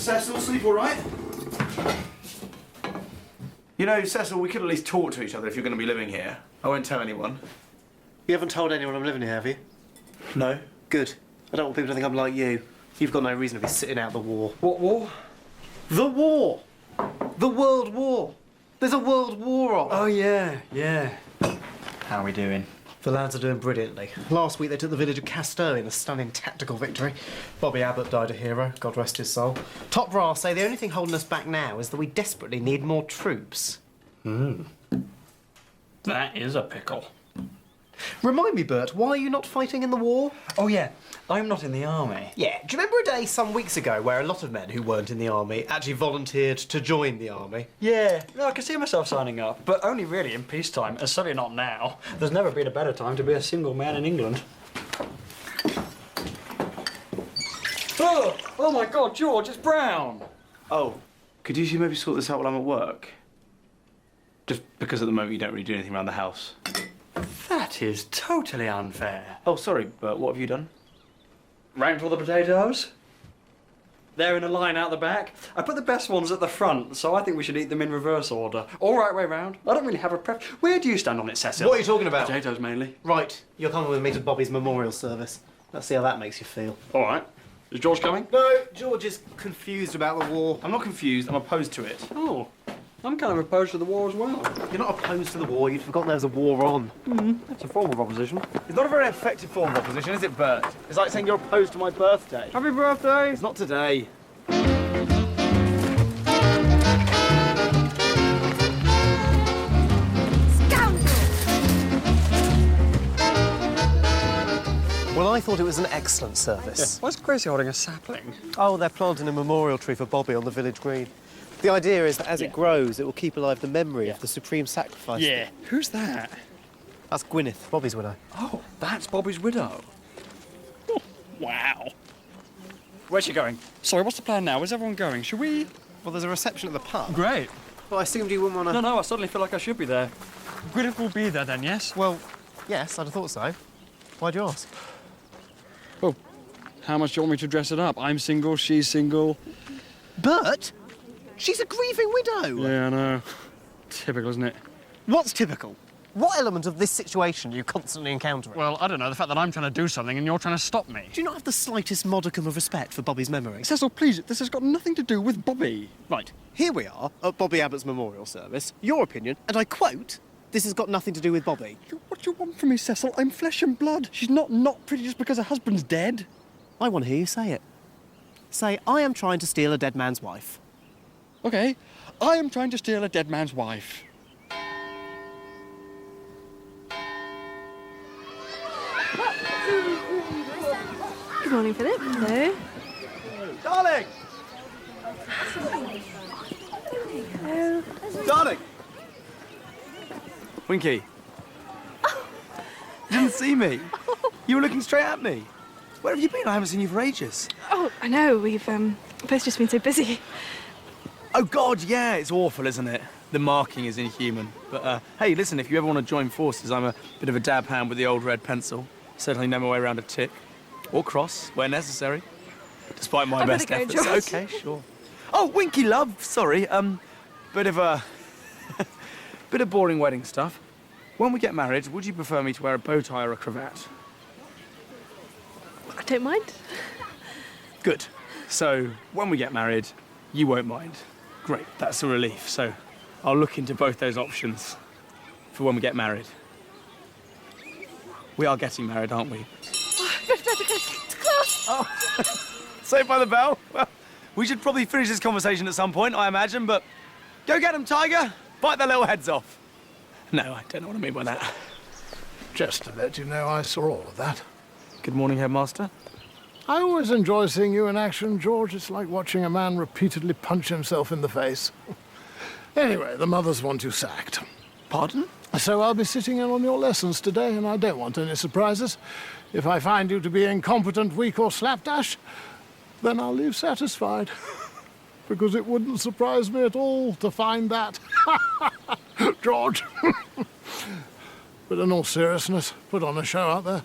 Cecil, sleep all right? You know, Cecil, we could at least talk to each other if you're going to be living here. I won't tell anyone. You haven't told anyone I'm living here, have you? No. Good. I don't want people to think I'm like you. You've got no reason to be sitting out the war. What war? The war! The World War! There's a World War on! Oh, yeah. How are we doing? The lads are doing brilliantly. Last week they took the village of Casteau in a stunning tactical victory. Bobby Abbott died a hero, God rest his soul. Top brass say the only thing holding us back now is that we desperately need more troops. That is a pickle. Remind me, Bert, why are you not fighting in the war? Oh, yeah. I'm not in the army. Yeah, do you remember a day some weeks ago where a lot of men who weren't in the army actually volunteered to join the army? Yeah. No, I can see myself signing up, but only really in peacetime, and certainly not now. There's never been a better time to be a single man in England. Oh my God, George, it's Brown! Oh, could you maybe sort this out while I'm at work? Just because at the moment you don't really do anything around the house. That is totally unfair. Oh, sorry, but what have you done? Ranked all the potatoes. They're in a line out the back. I put the best ones at the front, so I think we should eat them in reverse order. All right way round. I don't really have a preference. Where do you stand on it, Cecil? What are you talking about? Potatoes mainly. Right, you're coming with me to Bobby's memorial service. Let's see how that makes you feel. All right. Is George coming? No, George is confused about the war. I'm not confused, I'm opposed to it. Oh, I'm kind of opposed to the war as well. You're not opposed to the war, you'd forgotten there was a war on. That's a form of opposition. It's not a very effective form of opposition, is it, Bert? It's like saying you're opposed to my birthday. Happy birthday! It's not today. Well, I thought it was an excellent service. Why's Gracie holding a sapling? Oh, they're planting a memorial tree for Bobby on the village green. The idea is that as it grows, it will keep alive the memory of the supreme sacrifice. Yeah. Who's that? That's Gwyneth, Bobby's widow. Oh, that's Bobby's widow. Oh, wow. Where's she going? Sorry, what's the plan now? Where's everyone going? Should we... Well, there's a reception at the pub. Great. Well, I assumed you wouldn't want to... No, I suddenly feel like I should be there. Gwyneth will be there then, yes? Well, yes, I'd have thought so. Why'd you ask? Oh, how much do you want me to dress it up? I'm single, she's single. Bert? She's a grieving widow. Yeah, I know. Typical, isn't it? What's typical? What element of this situation are you constantly encountering? Well, I don't know, the fact that I'm trying to do something and you're trying to stop me. Do you not have the slightest modicum of respect for Bobby's memory? Cecil, please, this has got nothing to do with Bobby. Right, here we are at Bobby Abbott's memorial service. Your opinion, and I quote, this has got nothing to do with Bobby. What do you want from me, Cecil? I'm flesh and blood. She's not pretty just because her husband's dead. I want to hear you say it. Say, I am trying to steal a dead man's wife. OK, I am trying to steal a dead man's wife. Good morning, Philip. Hello. Darling! Hello. Darling! Winky. Oh. You didn't see me. You were looking straight at me. Where have you been? I haven't seen you for ages. Oh, I know. We've both just been so busy. Oh, God, yeah, it's awful, isn't it? The marking is inhuman. But, hey, listen, if you ever want to join forces, I'm a bit of a dab hand with the old red pencil. Certainly know my way around a tick. Or cross, where necessary. Despite my best go, efforts. George. OK, sure. Oh, Winky, love, sorry. Bit of a... bit of boring wedding stuff. When we get married, would you prefer me to wear a bow tie or a cravat? I don't mind. Good. So, when we get married, you won't mind. Great, that's a relief. So, I'll look into both those options for when we get married. We are getting married, aren't we? Go to bed, to class. Oh, Saved by the bell. Well, we should probably finish this conversation at some point, I imagine, but go get them, Tiger. Bite their little heads off. No, I don't know what I mean by that. Just to let you know, I saw all of that. Good morning, Headmaster. I always enjoy seeing you in action, George. It's like watching a man repeatedly punch himself in the face. Anyway, the mothers want you sacked. Pardon? So I'll be sitting in on your lessons today, and I don't want any surprises. If I find you to be incompetent, weak, or slapdash, then I'll leave satisfied. Because it wouldn't surprise me at all to find that. George. But in all seriousness, put on a show out there.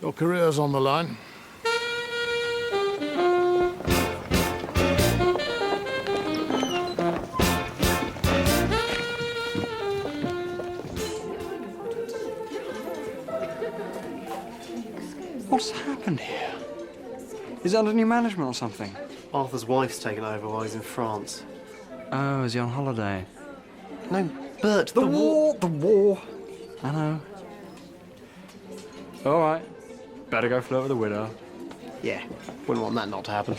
Your career's on the line. What's happened here? Is it under new management or something? Arthur's wife's taken over while he's in France. Oh, is he on holiday? No, Bert, The war! I know. All right. Better go flirt with the widow. Yeah, wouldn't want that not to happen.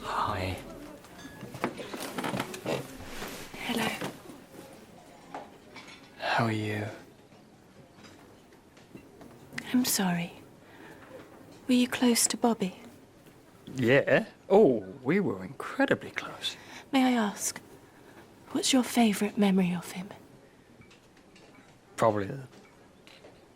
Hi. Hello. How are you? I'm sorry. Were you close to Bobby? Yeah. Oh, we were incredibly close. May I ask, what's your favourite memory of him? Probably.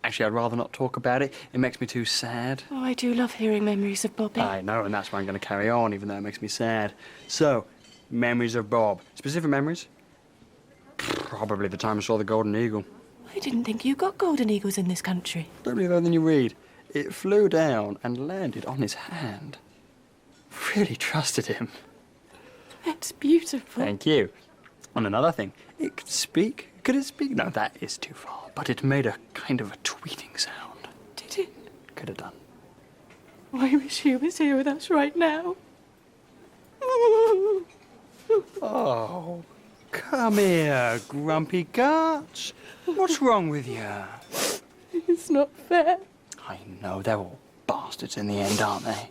Actually, I'd rather not talk about it. It makes me too sad. Oh, I do love hearing memories of Bobby. I know, and that's why I'm going to carry on, even though it makes me sad. So, memories of Bob. Specific memories? Probably the time I saw the golden eagle. I didn't think you got golden eagles in this country. Don't believe everything you read. It flew down and landed on his hand. Really trusted him. That's beautiful. Thank you. And another thing, it could speak. Could it speak? No, that is too far. But it made a kind of a tweeting sound. Did it? Could have done. I wish he was here with us right now. Oh, come here, grumpy guts. What's wrong with you? It's not fair. I know, they're all bastards in the end, aren't they?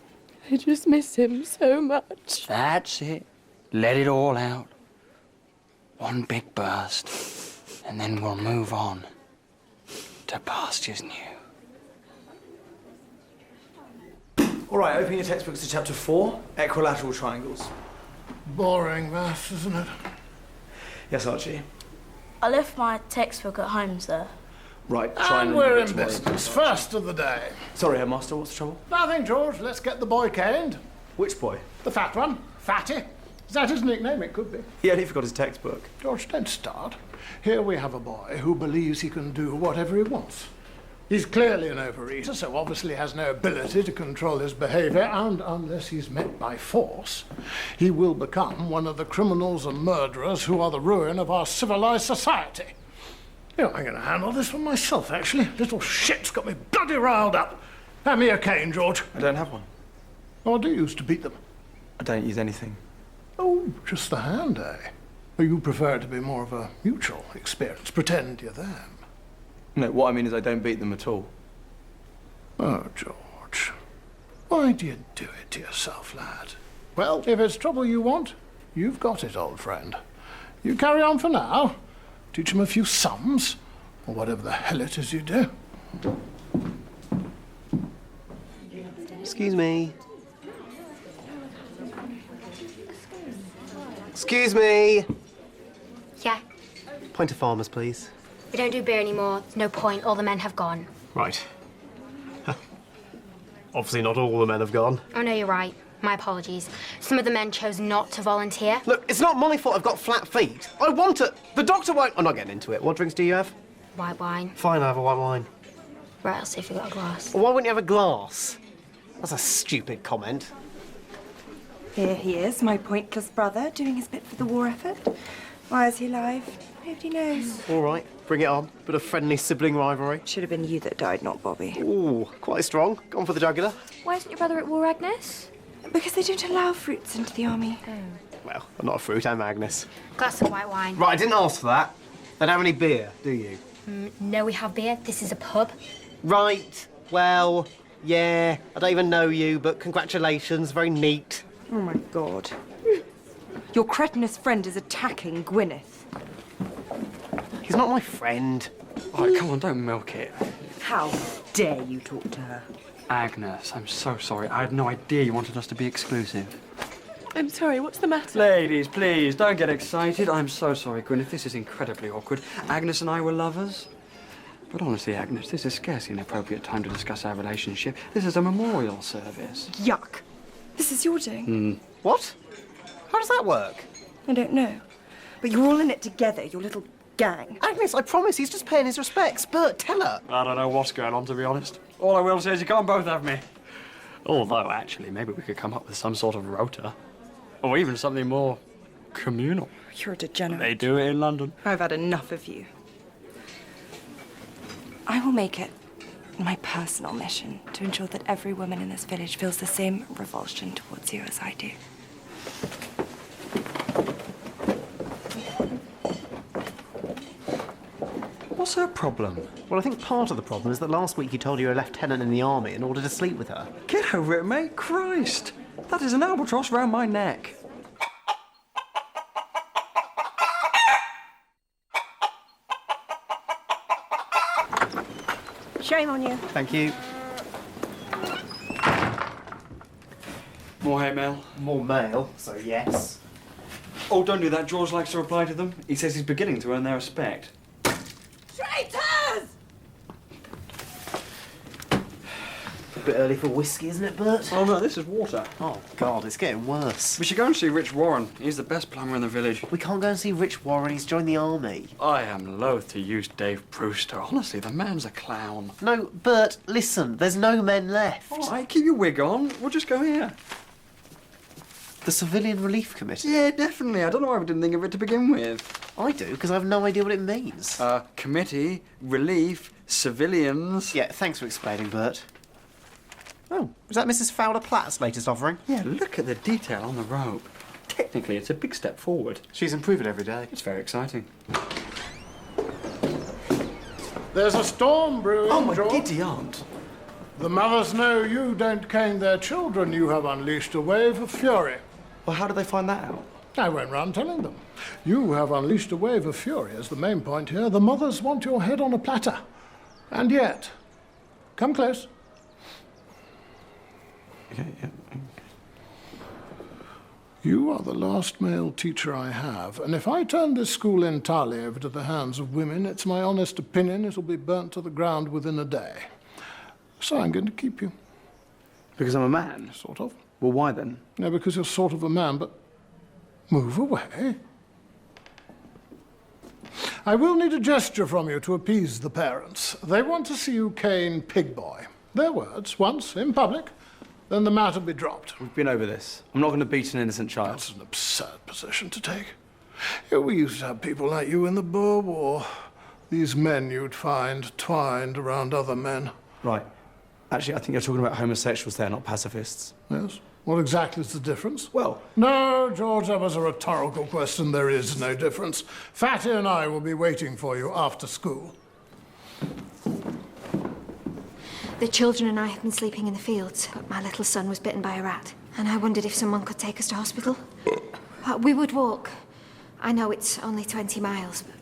I just miss him so much. That's it. Let it all out. One big burst, and then we'll move on to pastures new. All right, open your textbooks to chapter 4, equilateral triangles. Boring maths, isn't it? Yes, Archie. I left my textbook at home, sir. Right, try And and we're remember in it tomorrow. business. First of the day. Sorry, Headmaster, what's the trouble? Nothing, George. Let's get the boy caned. Which boy? The fat one. Fatty. Is that his nickname? It could be. He only forgot his textbook. George, don't start. Here we have a boy who believes he can do whatever he wants. He's clearly an overeater, so obviously has no ability to control his behaviour, and unless he's met by force, he will become one of the criminals and murderers who are the ruin of our civilised society. You know, I'm going to handle this for myself, actually. Little shit's got me bloody riled up. Hand me a cane, George. I don't have one. Oh, I do use to beat them. I don't use anything. Oh, just the hand, eh? Or you prefer it to be more of a mutual experience. Pretend you're them. No, what I mean is I don't beat them at all. Oh, George. Why do you do it to yourself, lad? Well, if it's trouble you want, you've got it, old friend. You carry on for now. Teach him a few sums, or whatever the hell it is you do. Excuse me. Excuse me. Yeah, Point of farmers, please. we don't do beer anymore. There's no point. All the men have gone. Right. Obviously not all the men have gone. Oh, no, you're right. My apologies. Some of the men chose not to volunteer. Look, it's not my fault I've got flat feet. I want to... The doctor won't... I'm not getting into it. What drinks do you have? White wine. Fine, I have a white wine. Right, I'll see if we got a glass. Why wouldn't you have a glass? That's a stupid comment. Here he is, my pointless brother, doing his bit for the war effort. Why is he alive? Nobody knows. All right, bring it on. Bit of friendly sibling rivalry. Should have been you that died, not Bobby. Ooh, quite strong. Gone for the jugular. Why isn't your brother at war, Agnes? Because they don't allow fruits into the army. Well, I'm not a fruit, I'm Agnes. Glass of white wine. Right, I didn't ask for that. Don't have any beer, do you? No, we have beer. This is a pub. Right, well, yeah. I don't even know you, but congratulations. Very neat. Oh my God. Your cretinous friend is attacking Gwyneth. He's not my friend. All right, come on, don't milk it. How dare you talk to her? Agnes, I'm so sorry. I had no idea you wanted us to be exclusive. I'm sorry, what's the matter? Ladies, please, don't get excited. I'm so sorry, Gwyneth. This is incredibly awkward. Agnes and I were lovers. But honestly, Agnes, this is scarcely an appropriate time to discuss our relationship. This is a memorial service. Yuck. This is your doing. What? How does that work? I don't know. But you're all in it together, your little gang. Agnes, I promise he's just paying his respects. Bert, tell her. I don't know what's going on, to be honest. All I will say is you can't both have me. Although, actually, maybe we could come up with some sort of rota. Or even something more communal. You're a degenerate. They do it in London. I've had enough of you. I will make it my personal mission to ensure that every woman in this village feels the same revulsion towards you as I do. What's her problem? Well, I think part of the problem is that last week you told you were a lieutenant in the army in order to sleep with her. Get over it, mate. Christ. That is an albatross round my neck. Shame on you. Thank you. More hate mail. More mail, so yes. Oh, don't do that. George likes to reply to them. He says he's beginning to earn their respect. Traitors! A bit early for whiskey, isn't it, Bert? Oh, no, this is water. Oh, God, it's getting worse. We should go and see Rich Warren. He's the best plumber in the village. We can't go and see Rich Warren, he's joined the army. I am loath to use Dave Brewster. Honestly, the man's a clown. No, Bert, listen, there's no men left. All right, keep your wig on. We'll just go here. The Civilian Relief Committee? Yeah, definitely. I don't know why we didn't think of it to begin with. I do, because I have no idea what it means. Committee, relief, civilians. Yeah, thanks for explaining, Bert. Oh, is that Mrs. Fowler Platt's latest offering? Yeah, look at the detail on the rope. Technically, it's a big step forward. She's improving every day. It's very exciting. There's a storm brewing, Oh, my George. giddy aunt. The mothers know you don't cane their children. You have unleashed a wave of fury. Well, how did they find that out? I went round telling them. You have unleashed a wave of fury is the main point here. The mothers want your head on a platter. And yet, come close. Okay, yeah. You are the last male teacher I have, and if I turn this school entirely over to the hands of women, it's my honest opinion it'll be burnt to the ground within a day. So I'm going to keep you. Because I'm a man? Sort of. Well, why then? No, because you're sort of a man, but move away. I will need a gesture from you to appease the parents. They want to see you cane Pig Boy. Their words, once, in public, then the matter be dropped. We've been over this. I'm not going to beat an innocent child. That's an absurd position to take. Yeah, we used to have people like you in the Boer War. These men you'd find twined around other men. Right. Actually, I think you're talking about homosexuals there, not pacifists. Yes? What exactly is the difference? Well... No, George, that was a rhetorical question. There is no difference. Fatty and I will be waiting for you after school. The children and I have been sleeping in the fields, but my little son was bitten by a rat, and I wondered if someone could take us to hospital. We would walk. I know it's only 20 miles, but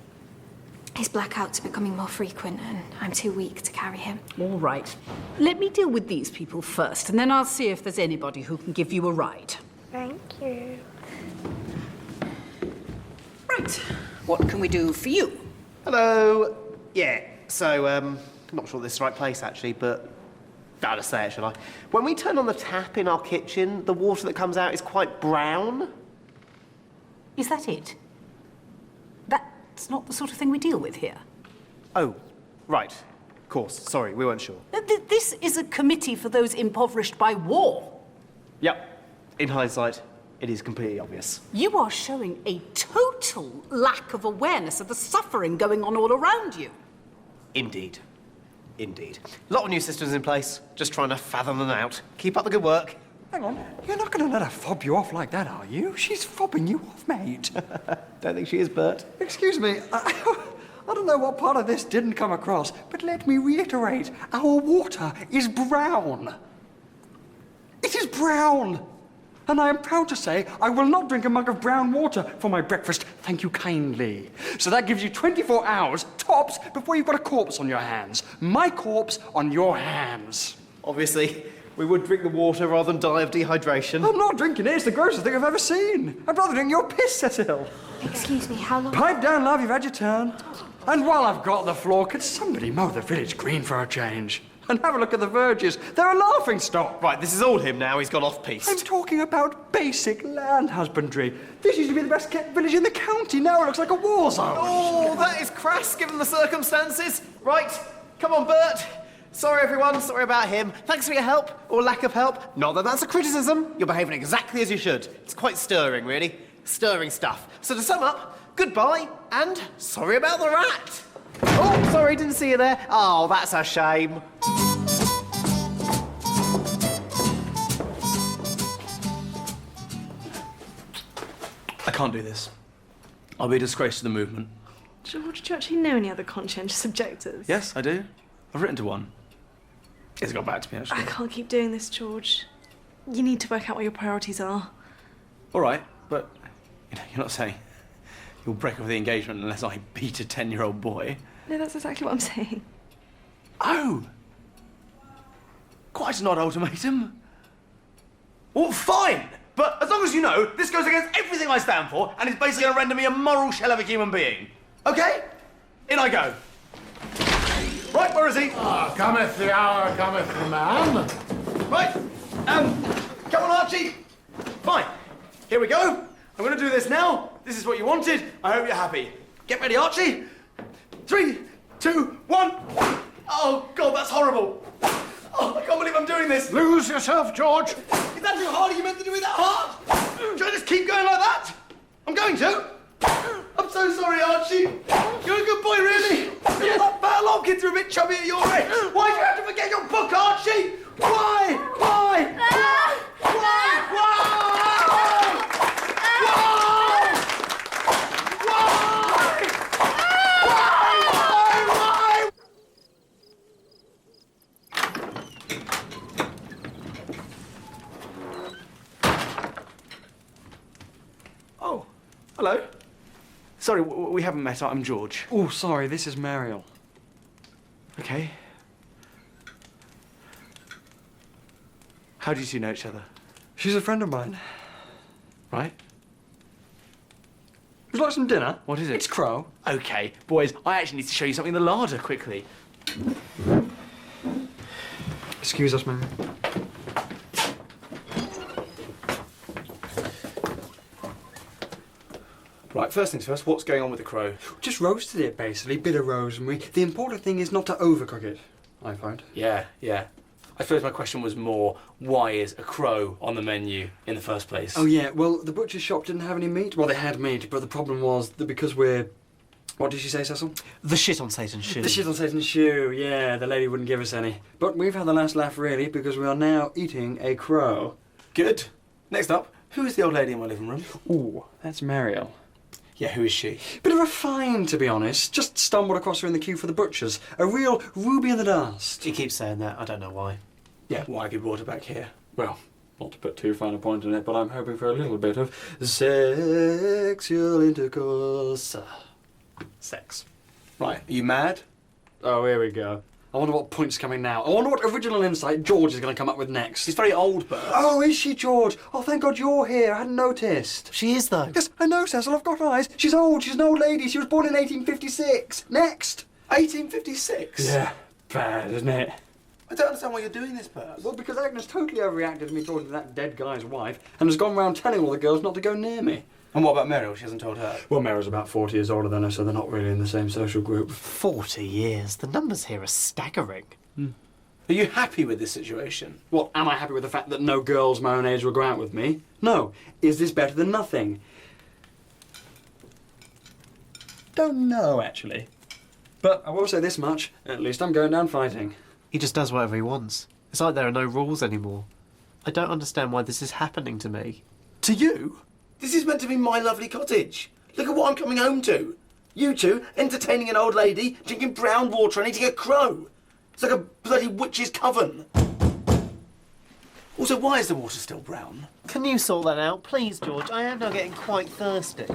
his blackouts are becoming more frequent, and I'm too weak to carry him. All right. Let me deal with these people first, and then I'll see if there's anybody who can give you a ride. Thank you. Right. What can we do for you? Hello. Yeah, so, I'm not sure this is the right place, actually, but I'll just say it, shall I? When we turn on the tap in our kitchen, the water that comes out is quite brown. Is that it? That's not the sort of thing we deal with here. Oh, right. Of course. Sorry, we weren't sure. This is a committee for those impoverished by war. Yep. In hindsight, it is completely obvious. You are showing a total lack of awareness of the suffering going on all around you. Indeed. Indeed. A lot of new systems in place, just trying to fathom them out. Keep up the good work. Hang on. You're not going to let her fob you off like that, are you? She's fobbing you off, mate. Don't think she is, Bert. Excuse me. I don't know what part of this didn't come across, but let me reiterate. Our water is brown. It is brown. And I am proud to say I will not drink a mug of brown water for my breakfast. Thank you kindly. So that gives you 24 hours, tops, before you've got a corpse on your hands. My corpse on your hands. Obviously, we would drink the water rather than die of dehydration. I'm not drinking it. It's the grossest thing I've ever seen. I'd rather drink your piss, Cecil. Excuse me, how long... Pipe down, love. You've had your turn. And while I've got the floor, could somebody mow the village green for a change? And have a look at the verges. They're a laughing stock. Right, this is all him now. He's gone off-piste. I'm talking about basic land husbandry. This used to be the best kept village in the county. Now it looks like a war zone. Oh, that is crass given the circumstances. Right, come on, Bert. Sorry, everyone. Sorry about him. Thanks for your help, or lack of help. Not that that's a criticism. You're behaving exactly as you should. It's quite stirring, really. Stirring stuff. So to sum up, goodbye, and sorry about the rat. Oh, sorry, didn't see you there. Oh, that's a shame. I can't do this. I'll be a disgrace to the movement. George, do you actually know any other conscientious objectors? Yes, I do. I've written to one. It's got back to me, actually. I can't keep doing this, George. You need to work out what your priorities are. All right, but you're not saying you'll break off the engagement unless I beat a 10-year-old boy. No, that's exactly what I'm saying. Oh! Quite an odd ultimatum. Well, fine! But as long as you know, this goes against everything I stand for, and it's basically going to render me a moral shell of a human being. Okay? In I go. Right, where is he? Ah, cometh the hour, cometh the man. Right. Come on, Archie. Fine. Here we go. I'm going to do this now. This is what you wanted. I hope you're happy. Get ready, Archie. 3, 2, 1. Oh, God, that's horrible. Oh, I can't believe I'm doing this. Lose yourself, George. Is that too hard? Are you meant to do it that hard? Should I just keep going like that? I'm going to. I'm so sorry, Archie. You're a good boy, really. You're not bad. A lot of kids are a bit chubby at your age. Why do you have to forget your book, Archie? Why? Why? Why? Why? Why? Why? Oh, hello. Sorry, we haven't met. I'm George. Oh, sorry, this is Mariel. Okay. How do you two know each other? She's a friend of mine. Right? Would you like some dinner? What is it? It's crow. Okay, boys, I actually need to show you something in the larder quickly. Excuse us, Mariel. Right, first things first, what's going on with the crow? Just roasted it, basically. Bit of rosemary. The important thing is not to overcook it, I find. Yeah. I suppose my question was more, why is a crow on the menu in the first place? Oh, yeah, well, the butcher's shop didn't have any meat. Well, they had meat, but the problem was that because we're... What did she say, Cecil? The shit on Satan's shoe. The shit on Satan's shoe, yeah, the lady wouldn't give us any. But we've had the last laugh, really, because we are now eating a crow. Good. Next up, who is the old lady in my living room? Ooh, that's Mariel. Yeah, who is she? Bit of a find, to be honest. Just stumbled across her in the queue for the butchers. A real ruby in the dust. He keeps saying that. I don't know why. Yeah, why have you brought her back here? Well, not to put too fine a point on it, but I'm hoping for a little bit of sexual intercourse. Sex. Right, are you mad? Oh, here we go. I wonder what point's coming now. I wonder what original insight George is going to come up with next. She's very old, Bert. Oh, is she, George? Oh, thank God you're here. I hadn't noticed. She is, though. Yes, I know, Cecil. I've got eyes. She's old. She's an old lady. She was born in 1856. Next. 1856? Yeah, bad, isn't it? I don't understand why you're doing this, Bert. Well, because Agnes totally overreacted to me talking to that dead guy's wife and has gone round telling all the girls not to go near me. And what about Meryl? She hasn't told her. Well, Meryl's about 40 years older than her, so they're not really in the same social group. 40 years. The numbers here are staggering. Are you happy with this situation? What, am I happy with the fact that no girls my own age will go out with me? No. Is this better than nothing? Don't know, actually. But I will say this much, at least I'm going down fighting. He just does whatever he wants. It's like there are no rules anymore. I don't understand why this is happening to me. To you? This is meant to be my lovely cottage. Look at what I'm coming home to. You two entertaining an old lady, drinking brown water and eating a crow. It's like a bloody witch's coven. Also, why is the water still brown? Can you sort that out, please, George? I am now getting quite thirsty.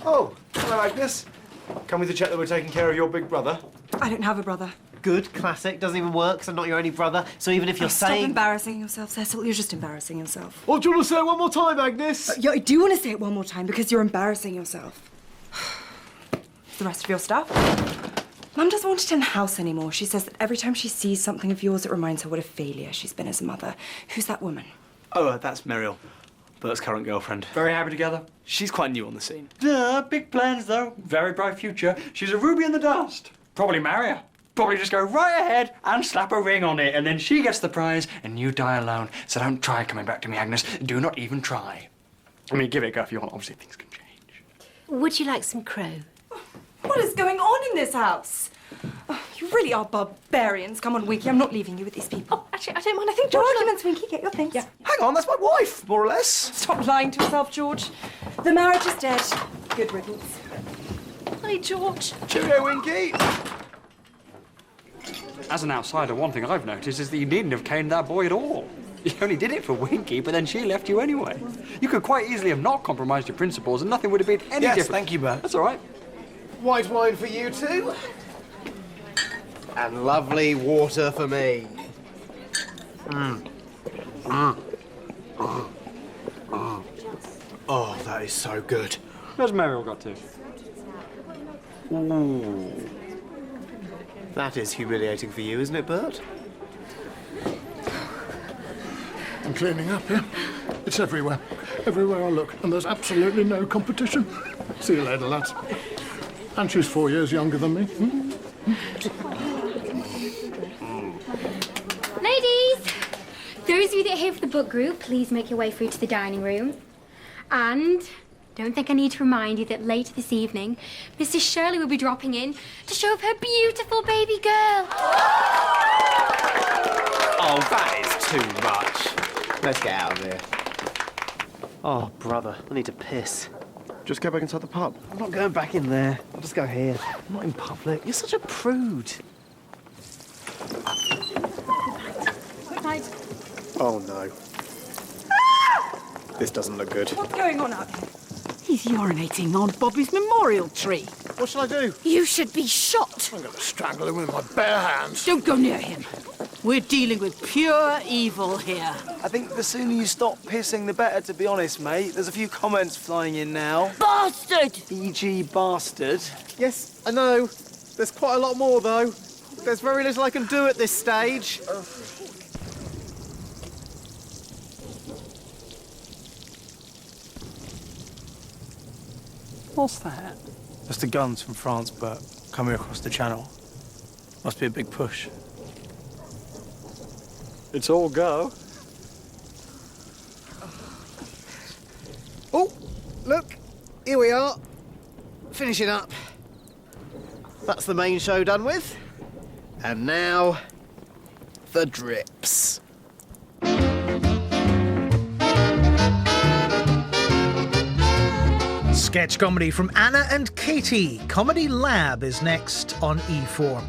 Oh, hello, Agnes. Come with to check that we're taking care of your big brother. I don't have a brother. Good, classic. Doesn't even work, 'cause I'm not your only brother. So even if you're Stop saying... embarrassing yourself, Cecil. You're just embarrassing yourself. Oh, do you want to say it one more time, Agnes? Yeah, I do want to say it one more time because you're embarrassing yourself. The rest of your stuff? Mum doesn't want it in the house anymore. She says that every time she sees something of yours, it reminds her what a failure she's been as a mother. Who's that woman? Oh, that's Meryl, Bert's current girlfriend. Very happy together. She's quite new on the scene. Big plans, though. Very bright future. She's a ruby in the dust. Probably marry her. Probably just go right ahead and slap a ring on it, and then she gets the prize, and you die alone. So don't try coming back to me, Agnes. Do not even try. I mean, give it a go if you want. Obviously, things can change. Would you like some crow? What is going on in this house? Oh, you really are barbarians. Come on, Winky, I'm not leaving you with these people. Oh, actually, I don't mind. I think No George... arguments, Winky. Get your things. Yeah. Hang on, that's my wife, more or less. Stop lying to yourself, George. The marriage is dead. Good riddance. Hi, George. Cheerio, Winky. As an outsider, one thing I've noticed is that you needn't have caned that boy at all. You only did it for Winky, but then she left you anyway. You could quite easily have not compromised your principles and nothing would have been any Yes, different. thank you, Bert. That's all right. White wine for you two. And lovely water for me. Oh, that is so good. Where's Muriel got to? Ooh. That is humiliating for you, isn't it, Bert? I'm cleaning up here. It's everywhere. Everywhere I look. And there's absolutely no competition. See you later, lads. And she's 4 years younger than me. Ladies! Those of you that are here for the book group, please make your way through to the dining room. And don't think I need to remind you that later this evening, Mrs. Shirley will be dropping in to show off her beautiful baby girl. Oh, that is too much. Let's get out of here. Oh, brother, I need to piss. Just go back inside the pub. I'm not going back in there. I'll just go here. I'm not in public. You're such a prude. Good night. Oh, no. This doesn't look good. What's going on out here? He's urinating on Bobby's memorial tree. What shall I do? You should be shot. I'm going to strangle him with my bare hands. Don't go near him. We're dealing with pure evil here. I think the sooner you stop pissing, the better, to be honest, mate. There's a few comments flying in now. Bastard! E.g. bastard. Yes, I know. There's quite a lot more, though. There's very little I can do at this stage. What's that? That's the guns from France, but coming across the channel. Must be a big push. It's all go. Oh, look. Here we are. Finishing up. That's the main show done with. And now, the drips. Sketch comedy from Anna and Katie. Comedy Lab is next on E4.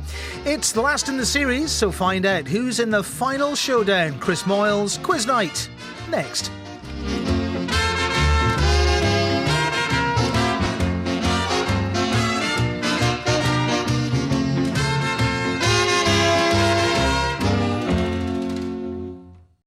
It's the last in the series, so find out who's in the final showdown. Chris Moyles, Quiz Night. Next.